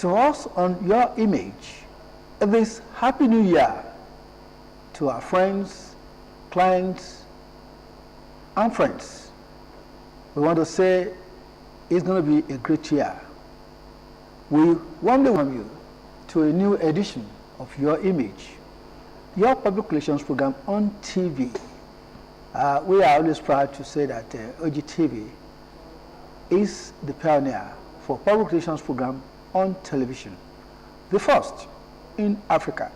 to us on your image this Happy New Year to our friends, clients, and friends. We want to say it's going to be a great year. We warmly welcome you to a new edition of Your Image, your public relations program on TV. We are always proud to say that Ogtv is the pioneer for public relations program on television, the first in Africa.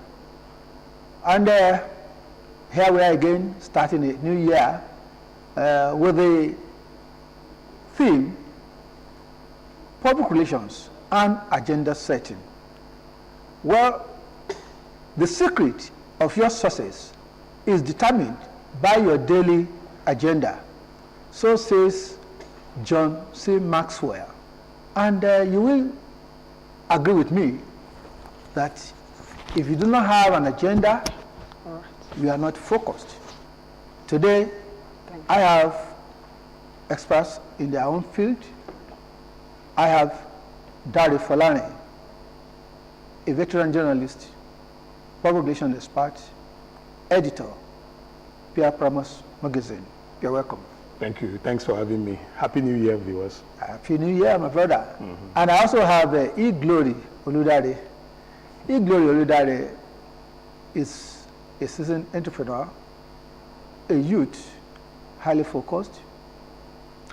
And here we are again, starting a new year with the theme, public relations and agenda setting. Well, the secret of your success is determined by your daily agenda. So says John C. Maxwell. And you will agree with me that if you do not have an agenda, you are not focused. Today, I have experts in their own field. I have Dari Falani, a veteran journalist, public relations expert, editor, Pierre Pramas Magazine. You're welcome. Thank you. Thanks for having me. Happy New Year, viewers. Happy New Year, my brother. And I also have E-Glory Oludare. E-Glory Oludare is a seasoned entrepreneur, a youth, highly focused,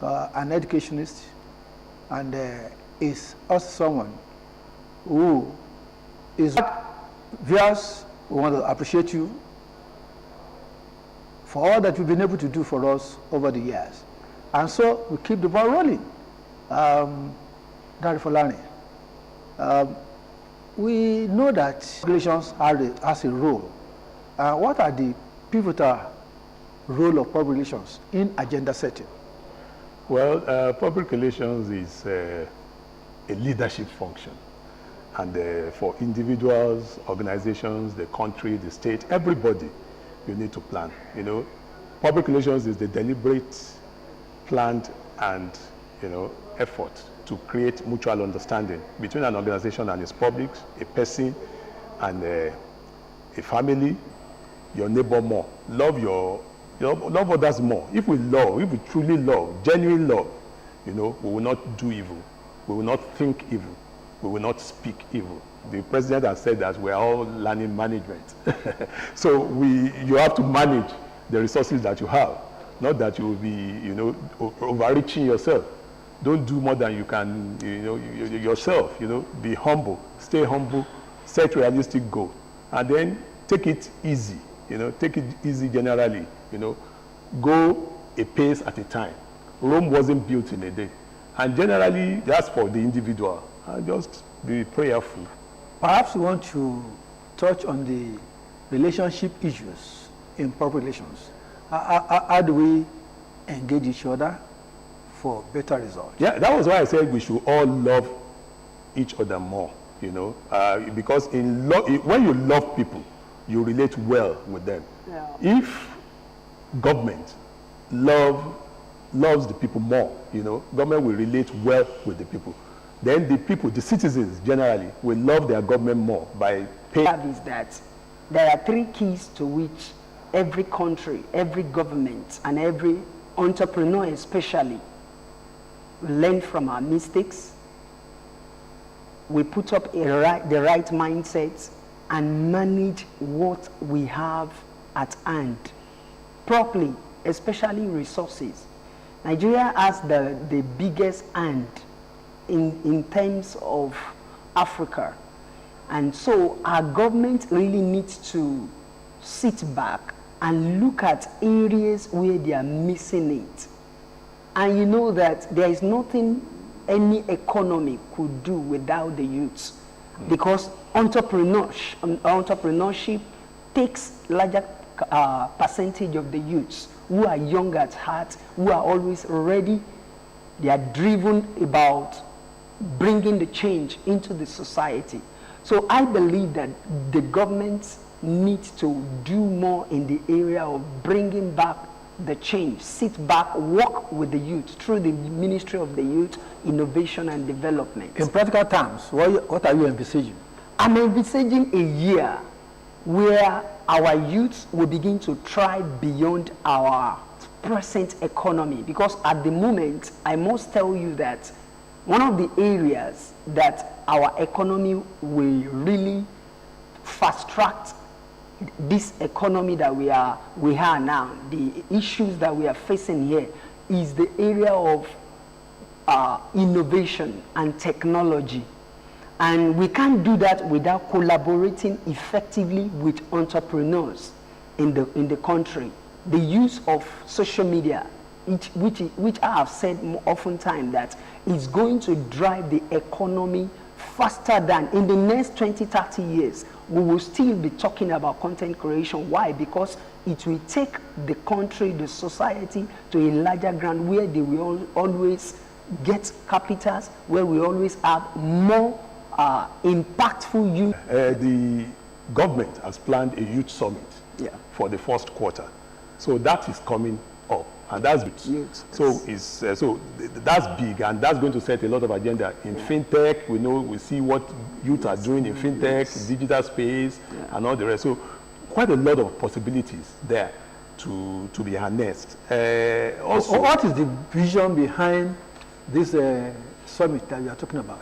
an educationist, and is also someone who is viewers. We want to appreciate you for all that you've been able to do for us over the years. And so we keep the ball rolling. Dari Falani, we know that relations has a role. What are the pivotal role of public relations in agenda setting? Well, public relations is a leadership function. And for individuals, organizations, the country, the state, everybody, you need to plan. You know, public relations is the deliberate, planned, and effort to create mutual understanding between an organization and its public, a person, and a family, your neighbor more. Love others more. If we truly love, genuine love, we will not do evil. We will not think evil. We will not speak evil. The president has said that we are all learning management. So you have to manage the resources that you have, not that you will be, overreaching yourself. Don't do more than you can, yourself. Be humble, stay humble, set realistic goal, and then take it easy. Take it easy generally. Go a pace at a time. Rome wasn't built in a day, and generally that's for the individual. Just be prayerful. Perhaps you want to touch on the relationship issues in public relations. How do we engage each other for better results? Yeah, that was why I said we should all love each other more, because when you love people, you relate well with them. Yeah. If government loves the people more, government will relate well with the people. Then the people, the citizens generally, will love their government more by paying. Is that there are three keys to which every country, every government, and every entrepreneur especially learn from our mistakes. We put up the right mindset and manage what we have at hand properly, especially resources. Nigeria has the biggest hand in terms of Africa, and so our government really needs to sit back and look at areas where they are missing it. And you know that there is nothing any economy could do without the youths, because entrepreneurship takes larger percentage of the youths who are young at heart, who are always ready. They are driven about bringing the change into the society. So I believe that the government needs to do more in the area of bringing back the change, sit back, work with the youth through the Ministry of the Youth, Innovation and Development. In practical terms, what are you envisaging? I'm envisaging a year where our youth will begin to try beyond our present economy, because at the moment, I must tell you that one of the areas that our economy will really fast track this economy that we are now, the issues that we are facing here, is the area of innovation and technology. And we can't do that without collaborating effectively with entrepreneurs in the country. The use of social media, which I have said oftentimes that is going to drive the economy faster than in the next 20, 30 years. We will still be talking about content creation. Why? Because it will take the country, the society to a larger ground where they will always get capitals, where we always have more impactful youth. The government has planned a youth summit for the first quarter. So that is coming up, and that's youth. So that's big, and that's going to set a lot of agenda in fintech. We see what youth are doing in fintech, digital space, and all the rest. So quite a lot of possibilities there to be harnessed. Also, what is the vision behind this summit that you are talking about?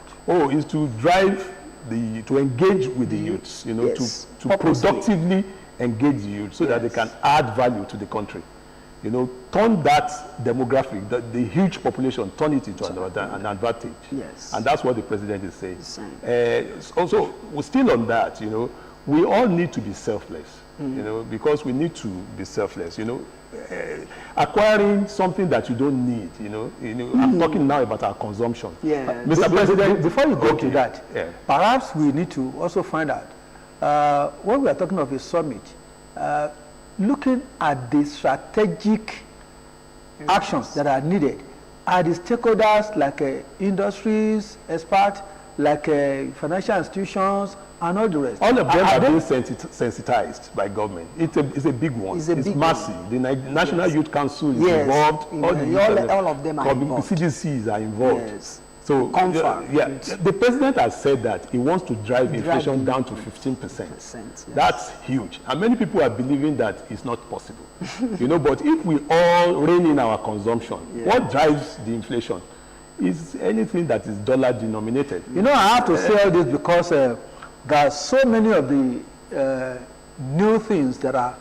Is to drive to engage with the youths, to productively engage the youth so that they can add value to the country. Turn that demographic, the huge population, turn it into an advantage. Yes. And that's what the president is saying. Also, we're still on that, we all need to be selfless, because we need to be selfless, acquiring something that you don't need, I'm talking now about our consumption. Yeah. Mr. President, before you go to that, perhaps we need to also find out, when we are talking of a summit, looking at the strategic actions that are needed, are the stakeholders like industries, experts, like financial institutions, and all the rest. All of them are being sensitized by government. It's a big one. It's massive. The National Youth Council is involved. All of them are involved. CDCs are involved. Yes. So the president has said that he wants to drive inflation down to 15%. Yes. That's huge, and many people are believing that it's not possible. But if we all rein in our consumption, what drives the inflation is anything that is dollar denominated. I have to say all this because there are so many of the new things that are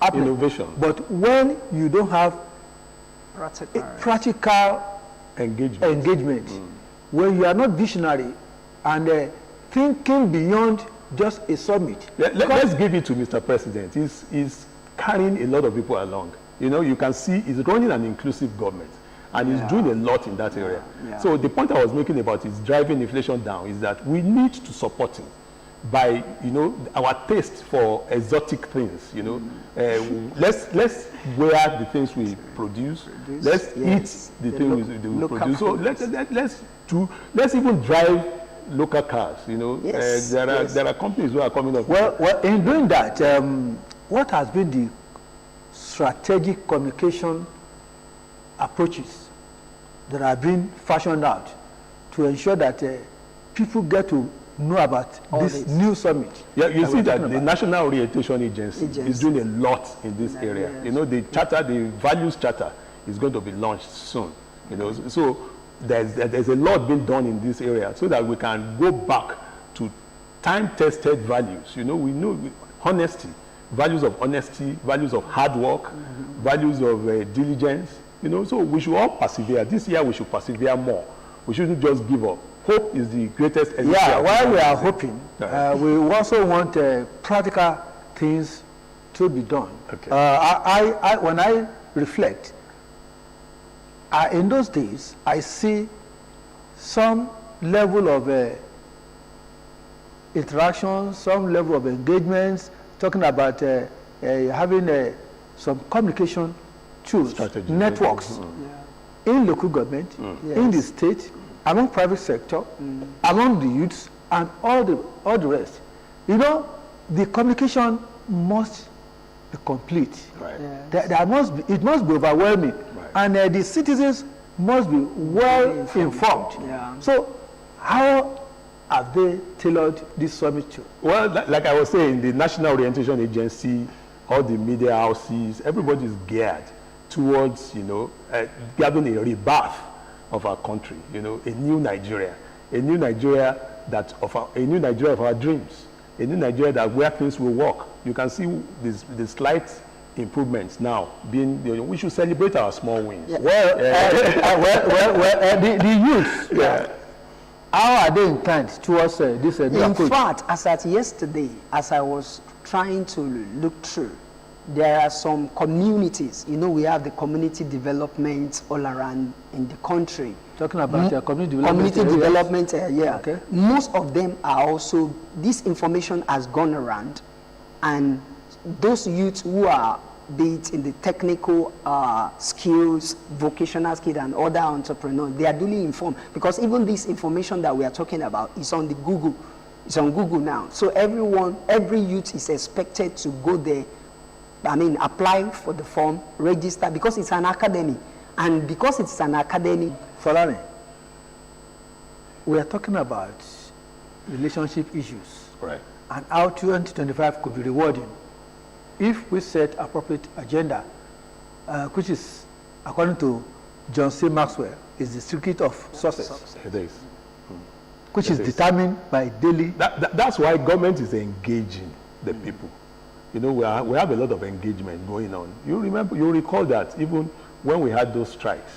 happening. Innovation. But when you don't have practical engagement, when you are not visionary and thinking beyond just a summit. Let's give it to Mr. President. He's carrying a lot of people along. You can see he's running an inclusive government, and he's doing a lot in that area. So the point I was making about is driving inflation down is that we need to support him by our taste for exotic things. Let's wear the things we produce. Let's eat the things we produce. So let's even drive local cars. There are companies who are coming up. Well, in doing that, what has been the strategic communication approaches that are being fashioned out to ensure that people get to know about this new summit? You see that the National Orientation Agency is doing a lot in this area. The charter, the values charter, is going to be launched soon. So there's a lot being done in this area so that we can go back to time-tested values. We know honesty, values of honesty, values of hard work, values of diligence. So we should all persevere. This year we should persevere more. We shouldn't just give up. Hope is the greatest. While we are hoping, we also want practical things to be done. Okay. When I reflect, in those days, I see some level of interaction, some level of engagements, talking about having some communication tools, strategy, networks in local government, in the state, among private sector, among the youths, and all the rest. The communication must be complete. Right. Yes. It must be overwhelming, Right. and the citizens must be well informed. Yeah. So, how have they tailored this summit to? Well, like I was saying, the National Orientation Agency, all the media houses, everybody is geared towards, gathering a rebirth of our country, a new Nigeria of our dreams, a new Nigeria where things will work. You can see the slight improvements now being, we should celebrate our small wins. Yeah. The youth, how are they inclined towards this new In approach? fact, as at yesterday, as I was trying to look through, there are some communities, we have the community development all around in the country. Talking about community development. Community development, yeah. Okay. Most of them are also, this information has gone around, and those youths who are, be it in the technical skills, vocational skills, and other entrepreneurs, they are duly informed, because even this information that we are talking about is on the Google. It's on Google now. So every youth is expected to go there, apply for the form, register, because it's an academy. And because it's an academy. Falani, we are talking about relationship issues. Right. And how 2025 could be rewarding if we set appropriate agenda, which is, according to John C. Maxwell, is the secret of success, It is. which is determined by daily. That's why government is engaging the people. We have a lot of engagement going on. You recall that even when we had those strikes,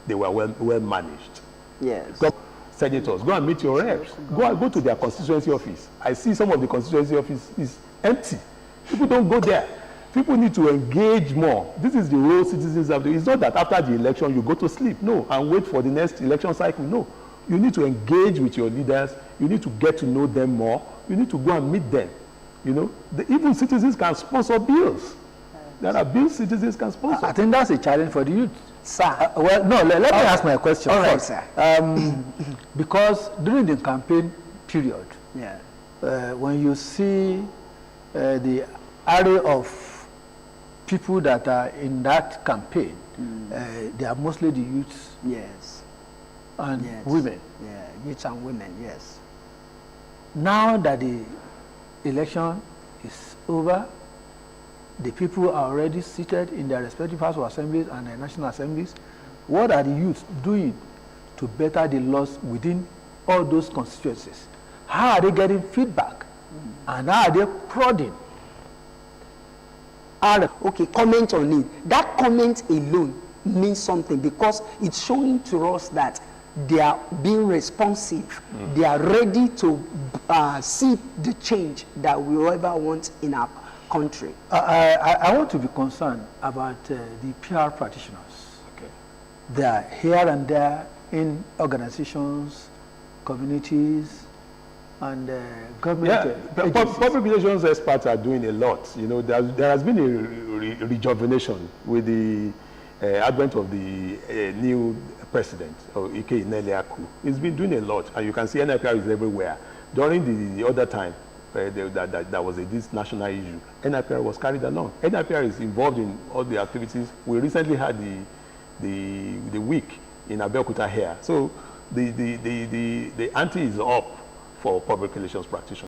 they were well managed. Yes. Senators, go and meet your reps. Go to their constituency office. I see some of the constituency office is empty. People don't go there. People need to engage more. This is the role citizens have to. It's not that after the election you go to sleep, no, and wait for the next election cycle. No, you need to engage with your leaders. You need to get to know them more. You need to go and meet them. Even citizens can sponsor bills. There are bills citizens can sponsor. I think that's a challenge for the youth. Sir. Let me ask my question All right, first. sir. Because during the campaign period, Yeah. when you see the array of people that are in that campaign, they are mostly the youths Yes. and Yes. women. Yeah, youths and women, yes. Now that the election is over, the people are already seated in their respective House of Assemblies and their national assemblies. What are the youths doing to better the laws within all those constituencies? How are they getting feedback? And how are they prodding? Okay, comment on it. That comment alone means something, because it's showing to us that they are being responsive. They are ready to see the change that we ever want in our country. I want to be concerned about the PR practitioners. Okay. They are here and there in organizations, communities, and government agencies. Public relations experts are doing a lot. There has been a rejuvenation with the advent of the new president, Ike Ineliaku. He's been doing a lot, and you can see NIPR is everywhere. During the other time, that was this national issue, NIPR was carried along. NIPR is involved in all the activities. We recently had the week in Abeokuta here. So the ante is up for public relations practitioners.